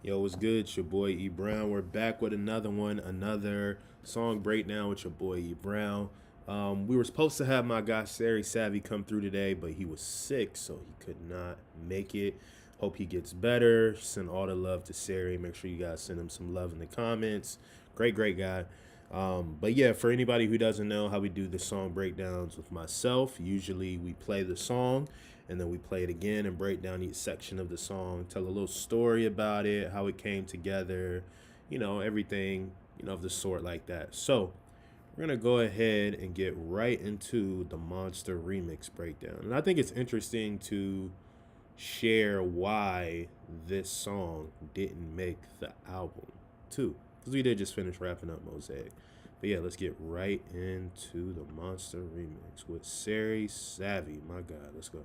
Yo, what's good? It's your boy E Brown. We're back with another one, another song breakdown with your boy E Brown. We were supposed to have my guy Sari Savvy come through today, but he was sick, so he could not make it. Hope he gets better. Send all the love to Sari. Make sure you guys send him some love in the comments. Great guy. But yeah, for anybody who doesn't know how we do the song breakdowns with myself, usually we play the song and then we play it again and break down each section of the song, tell a little story about it, how it came together, everything, of the sort like that. So we're going to go ahead and get right into the Monster remix breakdown. And I think it's interesting to share why this song didn't make the album too, because we did just finish wrapping up Mosaic. But yeah, let's get right into the Monster remix with Sari Savvy. My God, let's go.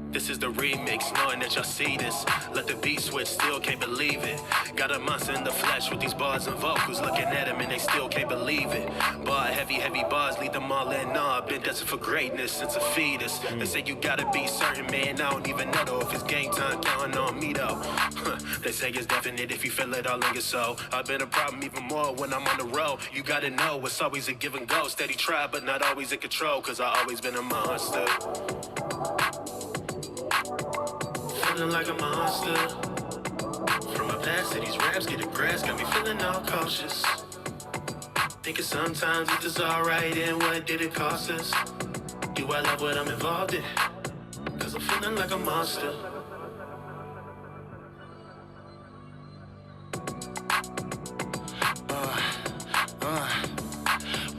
This is the remix, knowing that y'all see this. Let the beat switch, still can't believe it. Got a monster in the flesh with these bars and vocals. Looking at them and they still can't believe it. Bar heavy bars, lead them all in awe. Been destined for greatness since a fetus. They say you gotta be certain, man. I don't even know though if it's game time, counting on me though. They say it's definite if you feel it all in your soul. I've been a problem even more when I'm on the road. You gotta know it's always a give and go. Steady try, but not always in control. Cause I always been a monster. Feeling like a monster. From my past to these raps, get the grass, got me feeling all cautious. Thinking sometimes it is alright, and what did it cost us? Do I love what I'm involved in? Cause I'm feeling like a monster.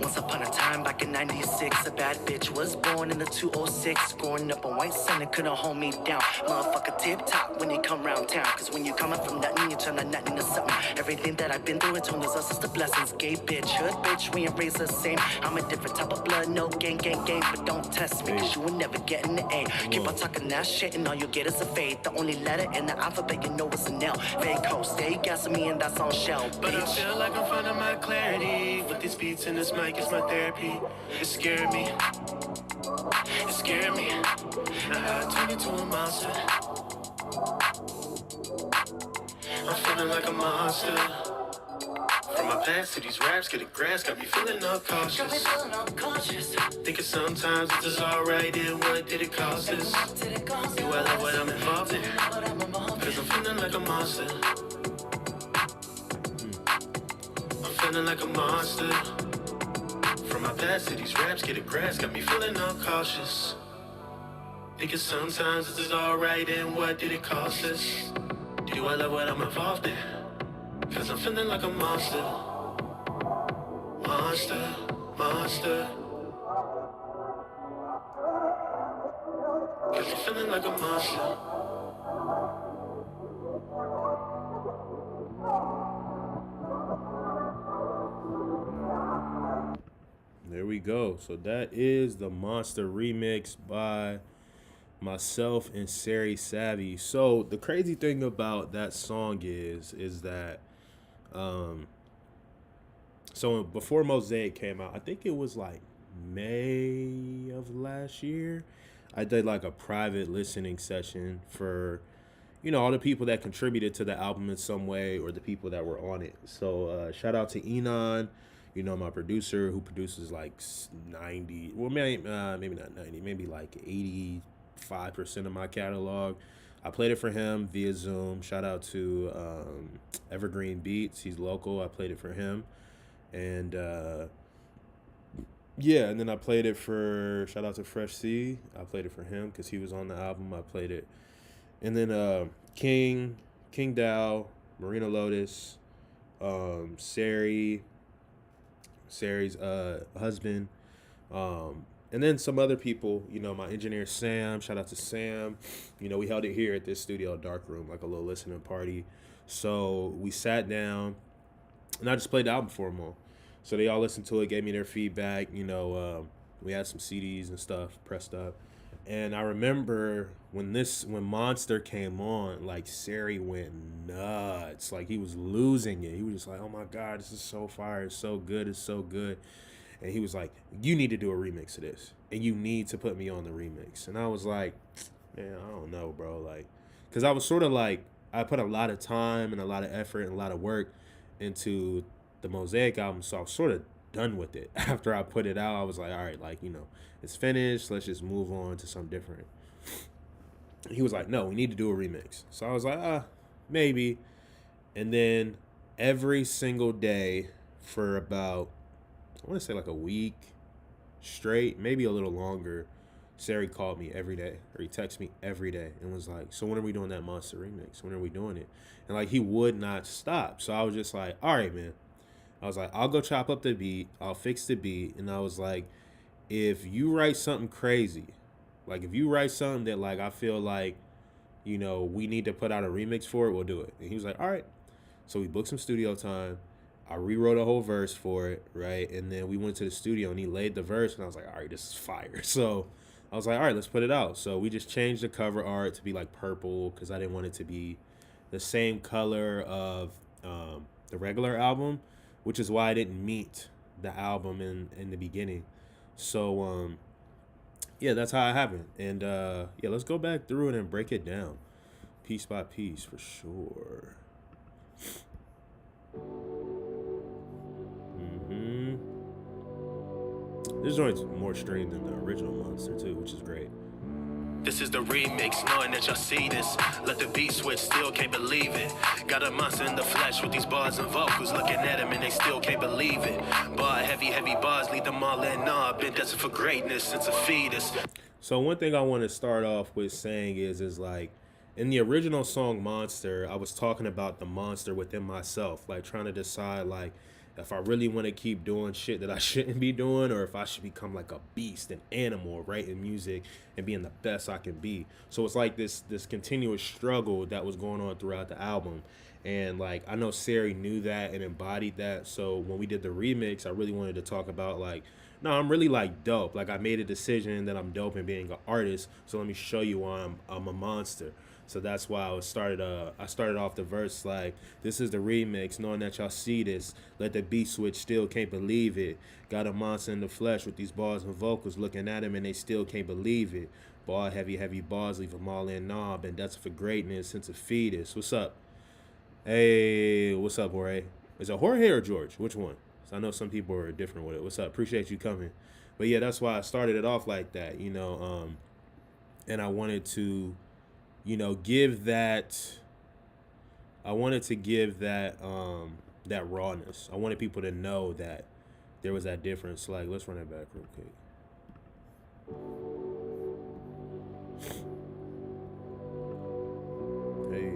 Once upon a time, back in 96, a bad bitch was born in the 206. Growing up on White Sun, it couldn't hold me down. Motherfucker tip top when you come round town. Cause when you coming from nothing, you're trying to nothing to something. Everything that I've been through, it's only us, it's the blessings. Gay bitch, hood bitch, we ain't raised the same. I'm a different type of blood, no gang, but don't test me. Cause you will never get in the A. Keep on talking that shit and all you get is a fade. The only letter in the alphabet you know is an L. Fake host, stay gassing me and that's on shell, bitch. But I feel like I'm finding my clarity. With these beats and this mic, it's my therapy. It scared me. It scared me. Now I turn into a monster. I'm feeling like a monster. From my past to these raps, get the grass, got me feeling all cautious. Thinking sometimes it's just alright, and what did it cost us? Do I love what I'm involved in? Cause I'm feeling like a monster. I'm feeling like a monster. From my past to these raps, get the grass, got me feeling all cautious. Thinking sometimes this is alright, and what did it cost us? Do I love what I'm involved in? Cause I'm feeling like a monster. Monster, monster. Cause I'm feeling like a monster. There we go. So that is the Monster remix by myself and Sari Savvy. So the crazy thing about that song is that so before Mosaic came out, I think it was like May of last year, I did like a private listening session for all the people that contributed to the album in some way or the people that were on it. So shout out to Enon. my producer who produces like 90, well, maybe not 90, maybe like 85% of my catalog. I played it for him via Zoom. Shout out to Evergreen Beats. He's local. I played it for him. And yeah, and then I played it for, shout out to Fresh C. I played it for him because he was on the album. I played it. And then King Dow, Marina Lotus, Sari's husband, and then some other people, my engineer Sam, shout out to Sam. We held it here at this studio dark room, like a little listening party. So we sat down and I just played the album for them all. So they all listened to it, gave me their feedback. We had some CDs and stuff pressed up. And I remember when Monster came on, like Sari went nuts. Like he was losing it. He was just like, "Oh my God, this is so fire. It's so good. It's so good." And he was like, "You need to do a remix of this. And you need to put me on the remix." And I was like, "Man, I don't know, bro." Like, because I was sort of like, I put a lot of time and a lot of effort and a lot of work into the Mosaic album. So I was sort of done with it. After I put it out, I was like, all right, like, it's finished. Let's just move on to something different. He was like, no, we need to do a remix. So I was like, maybe. And then every single day for about, I want to say like a week straight, maybe a little longer, Sari called me every day, or he texted me every day and was like, so when are we doing that Monster remix? When are we doing it? And like, he would not stop. So I was just like, all right, man. I was like, I'll go chop up the beat. I'll fix the beat. And I was like, if you write something crazy, like if you write something that like I feel like, we need to put out a remix for it, we'll do it. And he was like, all right. So we booked some studio time. I rewrote a whole verse for it, right? And then we went to the studio and he laid the verse and I was like, all right, this is fire. So I was like, all right, let's put it out. So we just changed the cover art to be like purple because I didn't want it to be the same color of the regular album, which is why I didn't meet the album in the beginning. So, yeah, that's how it happened. And, yeah, let's go back through it and break it down piece by piece for sure. This joint's more streamed than the original Monster, too, which is great. This is the remix, knowing that y'all see this. Let the beat switch, still can't believe it. Got a monster in the flesh with these bars and vocals. Looking at him and they still can't believe it. Bar heavy bars, lead them all in awe. Been destined for greatness since a fetus. So one thing I want to start off with saying is like, in the original song Monster, I was talking about the monster within myself, like trying to decide like if I really want to keep doing shit that I shouldn't be doing, or if I should become like a beast, an animal, writing music and being the best I can be. So it's like this continuous struggle that was going on throughout the album. And like, I know Sari knew that and embodied that. So when we did the remix, I really wanted to talk about like, no, I'm really like dope. Like I made a decision that I'm dope in being an artist. So let me show you why I'm a monster. So that's why I started off the verse like, this is the remix, knowing that y'all see this. Let the beat switch, still can't believe it. Got a monster in the flesh with these bars and vocals, looking at him and they still can't believe it. Bar heavy bars, leave them all in knob, and that's for greatness since a fetus. What's up? Hey, what's up, Jorge? Is it Jorge or George? Which one? So I know some people are different with it. What's up? Appreciate you coming. But yeah, that's why I started it off like that, and I wanted to, give that. I wanted to give that that rawness. I wanted people to know that there was that difference. Like, let's run it back real quick. Hey.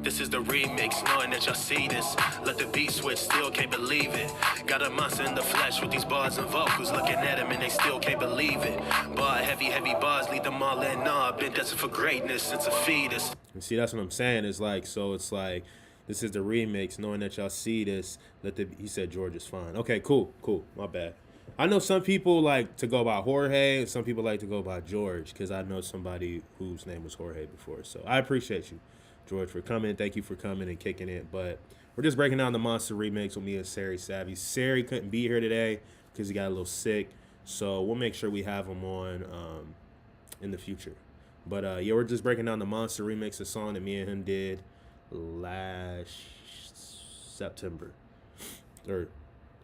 This is the remix, knowing that y'all see this. Let the beat switch, still can't believe it. Got a monster in the flesh with these bars and vocals. Looking at him and they still can't believe it. Bar heavy bars, lead them all in awe. Been destined for greatness since a fetus. And see, that's what I'm saying. It's like, so it's like, this is the remix, knowing that y'all see this. He said George is fine. Okay, cool. My bad. I know some people like to go by Jorge, and some people like to go by George, because I know somebody whose name was Jorge before. So I appreciate you, George, for coming. Thank you for coming and kicking it. But we're just breaking down the Monster remix with me and Sari Savvy. Sari couldn't be here today because he got a little sick. So we'll make sure we have him on in the future. But yeah, we're just breaking down the Monster remix, a song that me and him did last September. Or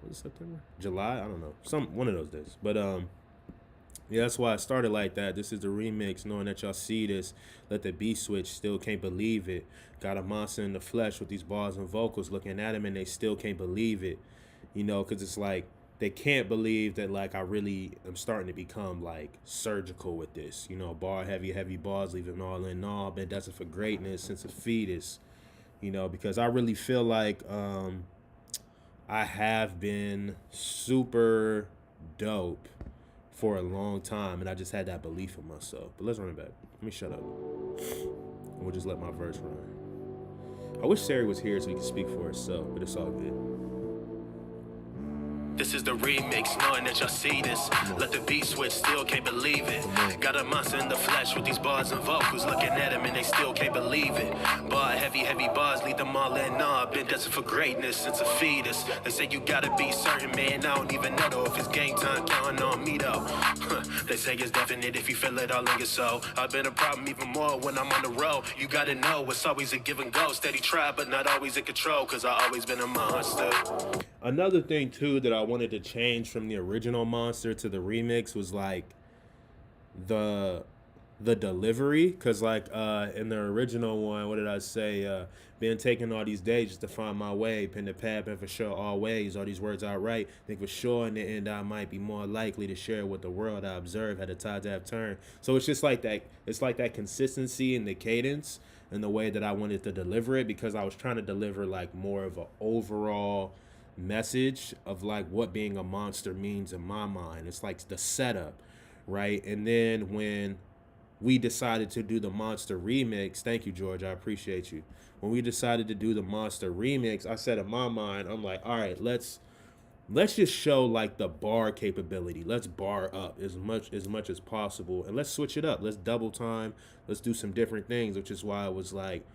was it September? July? I don't know. One of those days. But yeah, that's why I started like that. This is the remix, knowing that y'all see this. Let the beat switch, still can't believe it. Got a monster in the flesh with these bars and vocals, looking at him and they still can't believe it. You know, because it's like they can't believe that, like, I really am starting to become, like, surgical with this. You know, bar heavy bars, leaving all in all. Been destined for greatness since a fetus. You know, because I really feel like I have been super dope for a long time, and I just had that belief in myself. But let's run it back. Let me shut up. And we'll just let my verse run. I wish Sari was here so he could speak for herself, but it's all good. This is the remix, knowing that y'all see this. Let the beat switch, still can't believe it. Got a monster in the flesh with these bars and vocals, looking at him and they still can't believe it. Bar heavy bars, lead them all in awe. Been destined for greatness since a fetus. They say you gotta be certain, man. I don't even know though if it's game time, counting on me though. They say it's definite if you feel it all in your soul. I've been a problem even more when I'm on the road. You gotta know it's always a give and go. Steady try, but not always in control, cause I always been a monster. Another thing too that I wanted to change from the original Monster to the remix was like the delivery, because like in the original one, what did I say? Been taking all these days just to find my way, pen to pad, and for sure always, all these words I write, think for sure in the end I might be more likely to share with the world I observe, had the tide to have turned. So it's just like that, it's like that consistency in the cadence and the way that I wanted to deliver it, because I was trying to deliver like more of an overall message of like what being a monster means in my mind. It's like the setup, right? And then when we decided to do the Monster remix, thank you, George, I appreciate you. When we decided to do the Monster remix, I said in my mind, I'm like, all right, let's just show like the bar capability. Let's bar up as much as possible, and let's switch it up. Let's double time. Let's do some different things, which is why I was like,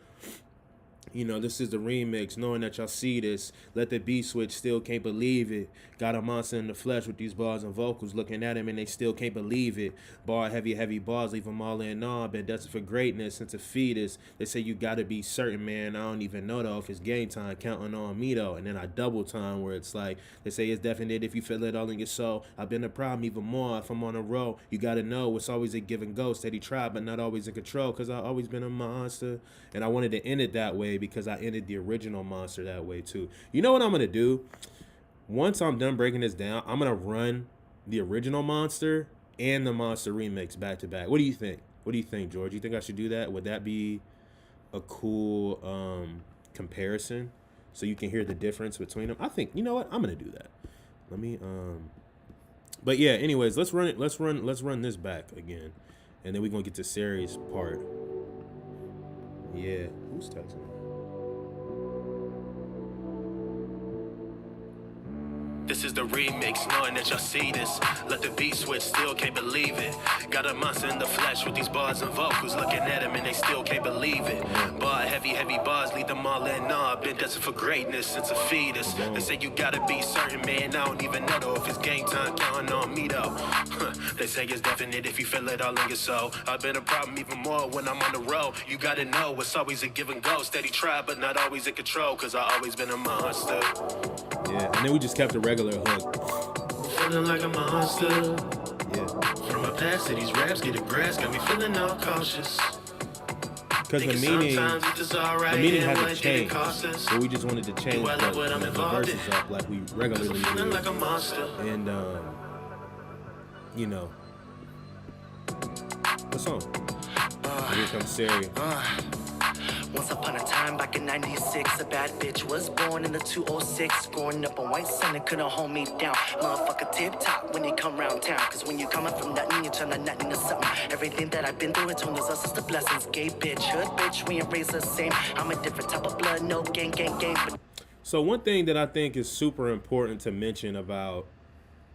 you know, this is the remix, knowing that y'all see this. Let the beat switch, still can't believe it. Got a monster in the flesh with these bars and vocals, looking at him and they still can't believe it. Bar heavy bars, leave them all in awe. Been destined for greatness since a fetus. They say you gotta be certain, man. I don't even know though if it's game time, counting on me though. And then I double time where it's like, they say it's definite if you feel it all in your soul. I've been a problem even more if I'm on a roll. You gotta know it's always a give and go. Steady try, but not always in control, cause I've always been a monster. And I wanted to end it that way because I ended the original Monster that way too. You know what I'm gonna do? Once I'm done breaking this down, I'm gonna run the original Monster and the Monster remix back to back. What do you think? What do you think, George? You think I should do that? Would that be a cool comparison so you can hear the difference between them? I think, you know what? I'm gonna do that. Let me but yeah, anyways, let's run this back again. And then we're gonna get to Sari's part. Yeah, who's texting me? This is the remix, knowing that y'all see this. Let the beat switch, still can't believe it. Got a monster in the flesh with these bars and vocals, looking at him and they still can't believe it. Bar heavy bars, lead them all in awe. Been destined for greatness since a fetus. They say you gotta be certain, man. I don't even know though if it's game time, counting on me though. They say it's definite if you feel it all in your soul. I've been a problem even more when I'm on the road. You gotta know it's always a give and go. Steady try, but not always in control, cause I always been a monster. Yeah, and then we just kept a regular hook. Feeling like a monster. Yeah. From my past to these raps, get a grass, got me feeling all cautious. Because the meaning hasn't changed, but we just wanted to change the verses up like we regularly do. Like a monster. And you know, what song? Here comes Sari. Once upon a time, back in 96, a bad bitch was born in the 206. Growing up on White Center, couldn't hold me down. Motherfucker tip top when you come round town. Cause when you coming from nothing, you're trying to nothing to something. Everything that I've been through, it's only us, it's the blessings. Gay bitch, hood bitch, we ain't raised the same. I'm a different type of blood, no gang. But so one thing that I think is super important to mention about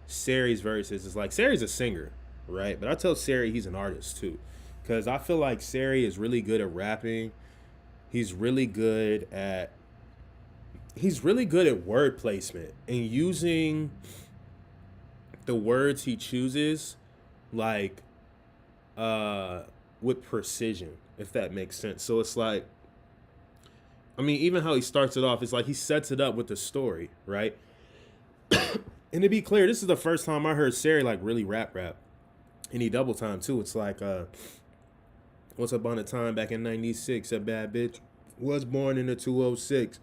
Sari's verses is like, Sari's a singer, right? But I tell Sari he's an artist too. Because I feel like Sari is really good at rapping. He's really good at word placement and using the words he chooses like with precision, if that makes sense. So it's like I mean, even how he starts it off, it's like he sets it up with the story, right? And to be clear, this is the first time I heard Sari like really rap. And he double time too. It's like once upon a time back in 96, a bad bitch was born in the 206.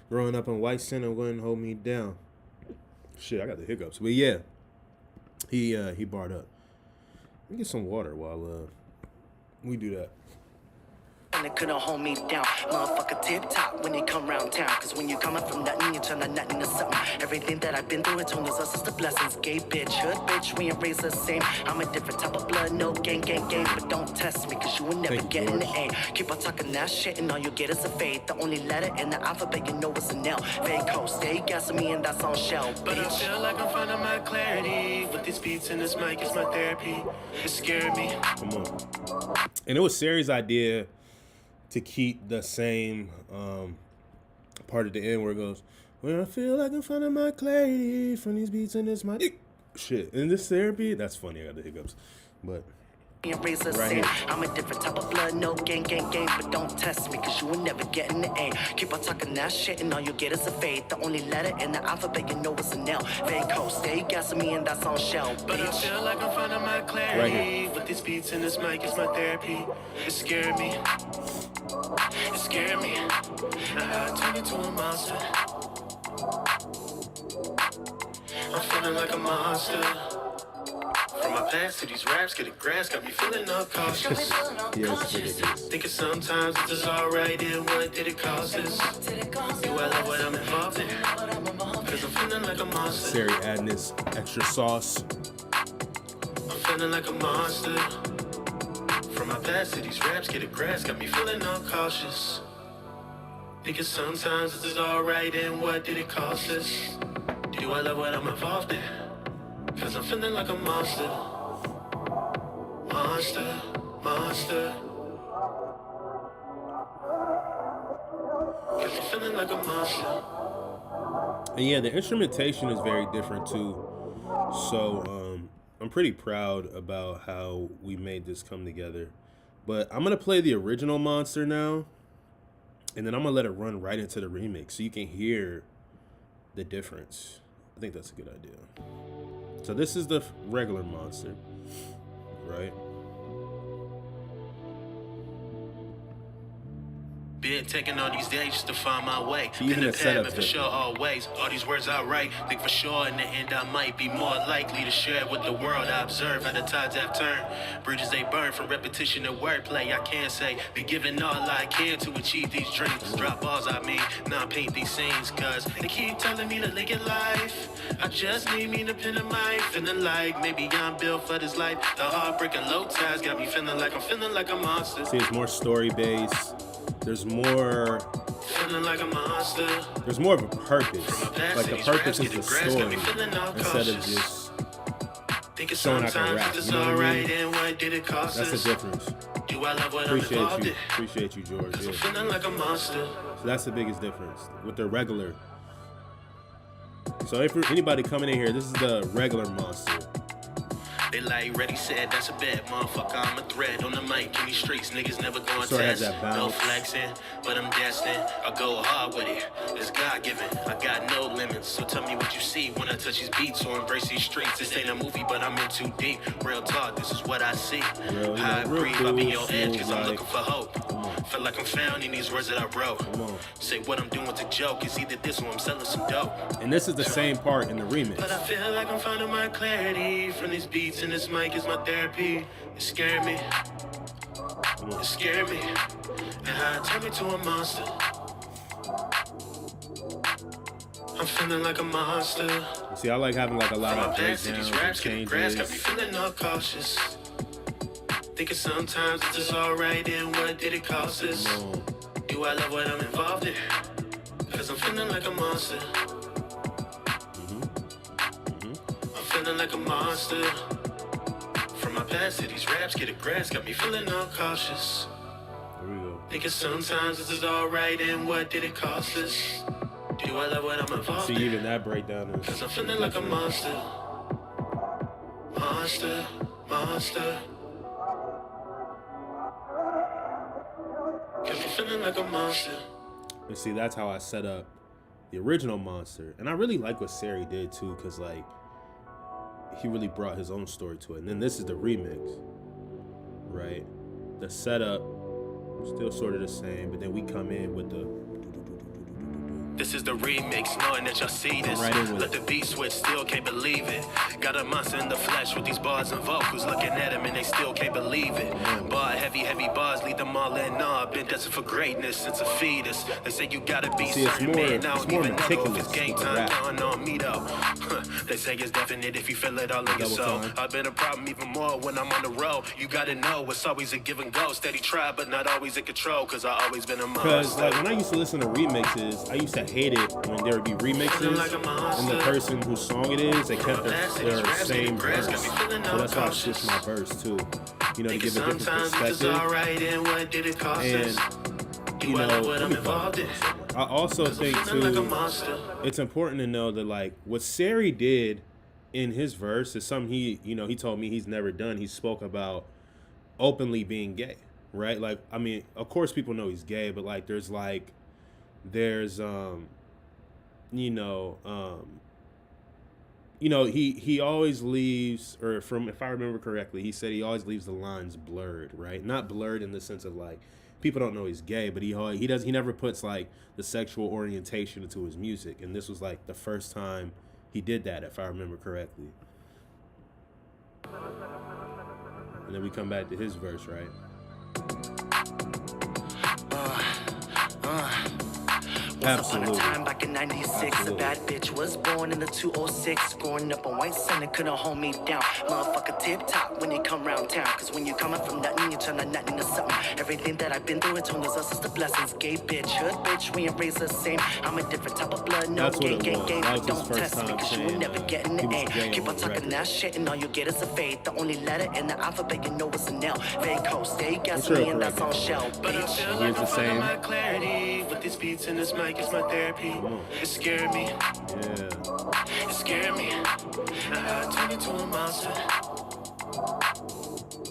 Growing up in White Center wouldn't hold me down. Shit, I got the hiccups. But yeah, he barred up. Let me get some water while we do that. And it couldn't hold me down. Motherfucker tip top when they come round town. Cause when you coming from nothing, you turn to nothing to something. Everything that I've been through, it's only us, it's the blessings. Gay bitch, hood bitch, we ain't raised the same. I'm a different type of blood, no gang. But don't test me, cause you will never get in the A. Keep on talking that shit and all you get is a fade. The only letter in the alphabet, you know it's an L. Fake coast, stay gassing me and that's on shell, bitch. But I feel like I'm finding my clarity. With these beats and this mic is my therapy. It's scaring me. Come on. And it was Sari's idea to keep the same part at the end where it goes, when I feel like I'm finding my clarity from these beats and this my shit. In this therapy, that's funny. I got the hiccups, but right here. I'm a different type of blood, no gang, but don't test me, cause you will never get in the A. Keep on talking that shit and all you get is a fade. The only letter in the alphabet, you know it's an L. Fake coast, stay gassing me and that's on shell, bitch. But I feel like I'm finding my clarity. Right here. With these beats and this mic is my therapy. It's scaring me. It's scaring me. Now I turn into a monster. I'm feeling like a monster. From my past to these raps, getting grass got me feeling all cautious. Yes, Thinking sometimes it's just alright, and what did it cost us? Do I love what I'm involved in? Cause I'm feeling like a monster. Sari adding this extra sauce. I'm feeling like a monster. From my past to these raps, getting grass got me feeling all cautious. Thinking sometimes it's just alright, and what did it cost us? Do I love what I'm involved in? Cause I'm feeling like a monster. Monster. Cause I'm feeling like a monster. And yeah, the instrumentation is very different too. So I'm pretty proud about how we made this come together. But I'm gonna play the original Monster now, and then I'm gonna let it run right into the remix so you can hear the difference. I think that's a good idea. So this is the regular Monster, right? Been taking all these days just to find my way. Even Been the a setup pad, for here. sure, always. All these words I write, think for sure in the end I might be more likely to share with the world. I observe how the tides have turned. Bridges they burn from repetition and wordplay. I can't say, be giving all I can to achieve these dreams. Drop balls, I mean, not paint these scenes. Cause they keep telling me to live it life. I just need me to pin in my feeling like maybe I'm built for this life. The heartbreak and low tides got me feeling like I'm feeling like a monster. See, it's more story based. There's more. Feeling like a monster. There's more of a purpose. Like the purpose is the story instead of just Thinking showing I can rap. sometimes You know what I alright, mean? and what did it cost That's the us? difference. Do I love what I'm involved in? Appreciate you, George. Cause I'm Yeah. feeling like a monster. So that's the biggest difference with the regular. So if anybody coming in here, this is the regular Monster. They like Reddy said, that's a bet, motherfucker. I'm a threat on the mic in these streets. Niggas never going So it has test. that No bounce. flexing, but I'm destined. I go hard with it. It's God given. I got no limits. So tell me what you see when I touch these beats or embrace these streets. This ain't a movie, but I'm in too deep. Real talk, this is what I see. Real, How I real breathe, cool, I be your edge, smooth cause I'm like- looking for hope. Feel like I'm found in these words that I wrote. Come on. Say what I'm doing's a joke. It's either this or I'm selling some dope. And this is the same part in the But remix. I feel like I'm finding my clarity from these beats, and this mic is my therapy. It's scaring me. It's scaring me. And how it turned me to a monster. I'm feeling like a monster. See, I like having like a lot From my of past to breakdowns these and raps, getting grass got me changes. feeling all cautious. Thinking sometimes it's just alright, and what did it cost us? Come on. Do I love what I'm involved in? Cause I'm feeling like a monster. I'm feeling like a monster. From my past to these raps, getting grass got me feeling all cautious. Here we go. Thinking sometimes this is alright, and what did it cost us? Do I love what I'm involved See, in? even that breakdown is. Cause I'm feeling like a monster. Monster. Cause I'm feeling like a monster. And see, that's how I set up the original Monster. And I really like what Sari did too, because like he really brought his own story to it. And then this is the remix, right? The setup still sort of the same, but then we come in with the This is the remix, knowing that y'all see this. Right in with Let the beat switch, still can't believe it. Got a monster in the flesh with these bars and vocals. Looking at him and they still can't believe it. Bar, heavy bars, lead them all in awe. Been destined for greatness since a fetus. They say you gotta be See, it's certain, more- man. I it's don't more even know if meticulous it's game with the time rap. counting on me though. They say it's definite if you feel it all in your Double soul. time. I've been a problem even more when I'm on the road. You gotta know it's always a give and go. Steady try, but not always in control. Cause I always been a Because monster. like when I used to listen to remixes, I used to hate it when there would be remixes and the person whose song it is, they kept their same verse. So that's why I switched my verse too, you know, to give a different perspective. And you know, let me follow this. I also think too, it's important to know that like what Sari did in his verse is something he, you know, he told me he's never done. He spoke about openly being gay, right? Like, I mean, of course people know he's gay, but like there's he always leaves, or from, if I remember correctly, he said he always leaves the lines blurred, right? Not blurred in the sense of like people don't know he's gay, but he never puts like the sexual orientation into his music, and this was like the first time he did that, if I remember correctly. And then we come back to his verse, right? Once upon a time back in 96, a bad bitch was born in the 206. Growing up on White Center, couldn't hold me down. Motherfucker tip top when you come round town. Cause when you coming from nothing, you're trying to nothing to something. Everything that I've been through, it's only us, it's the blessings. Gay bitch, hood bitch, we ain't raised the same. I'm a different type of blood, no That's what gang, it gang, was. gang. That But was his don't first test me, time cause you will saying, never get in he the was A. gay Keep on on the talking record. that shit, and all you get is a fade. The only letter in the alphabet you know is an L. Vaco, stay sure gasoline, and correct that's on that. shell, But I bitch. feel Here's like the I'm finding same. my clarity. With these beats and this mic is my therapy. It's scaring me, Yeah. it's scaring me. I turn into a monster.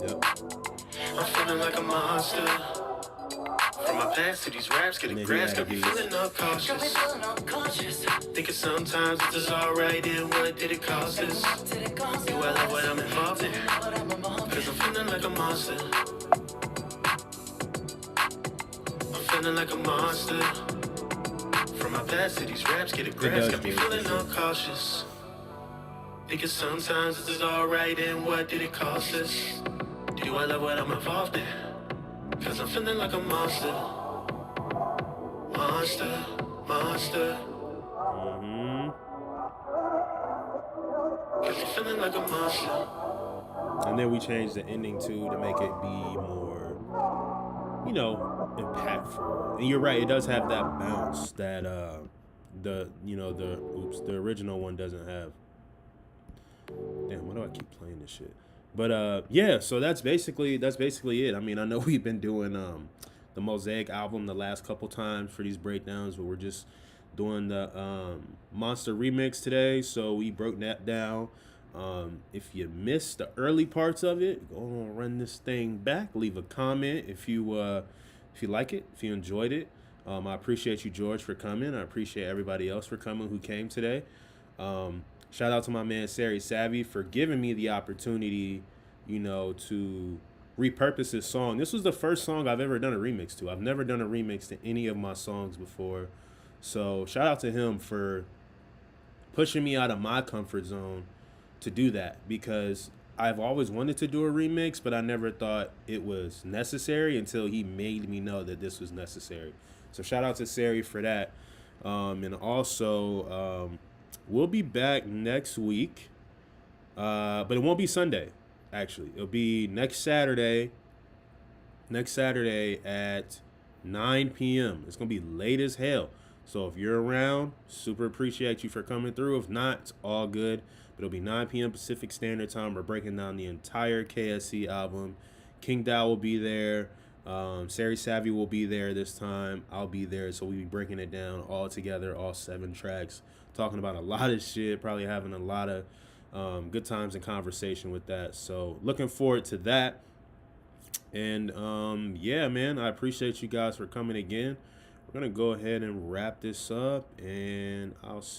Yep. I'm feeling like a monster. From my past to these raps, And getting then he grass, got added me these. feeling all cautious. Thinking sometimes if this alright, then what did it cost us? Do I love what I'm involved in? Cause I'm feeling like a monster. I'm feeling like a monster. From my past to these raps, getting grass, does got me do it, feeling for sure. all cautious. Thinking sometimes if this alright, then what did it cost us? Do I love what I'm involved in? Cause I'm feeling like a monster. Monster, monster. Mm-hmm. Cause I'm feeling like a monster. And then we changed the ending too to make it be more, you know, impactful. And you're right, it does have that bounce that the original one doesn't have. Damn, why do I keep playing this shit? But yeah, so that's basically it. I mean, I know we've been doing the Mosaic album the last couple times for these breakdowns, but we're just doing the Monster remix today. So we broke that down. If you missed the early parts of it, go on, run this thing back. Leave a comment if you like it, if you enjoyed it. I appreciate you, George, for coming. I appreciate everybody else for coming who came today. Shout out to my man Sari Savvy for giving me the opportunity, you know, to repurpose his song. This was the first song I've ever done a remix to. I've never done a remix to any of my songs before. So shout out to him for pushing me out of my comfort zone to do that, because I've always wanted to do a remix, but I never thought it was necessary until he made me know that this was necessary. So shout out to Sari for that. And also, we'll be back next week, but it won't be Sunday, actually. It'll be next Saturday at 9 p.m. It's going to be late as hell. So if you're around, super appreciate you for coming through. If not, it's all good. But it'll be 9 p.m. Pacific Standard Time. We're breaking down the entire KSC album. King Dow will be there. Sari Savvy will be there this time. I'll be there. So we'll be breaking it down all together, all 7 tracks. Talking about a lot of shit. Probably having a lot of good times and conversation with that. So looking forward to that. And yeah, man, I appreciate you guys for coming again. We're gonna go ahead and wrap this up, and I'll see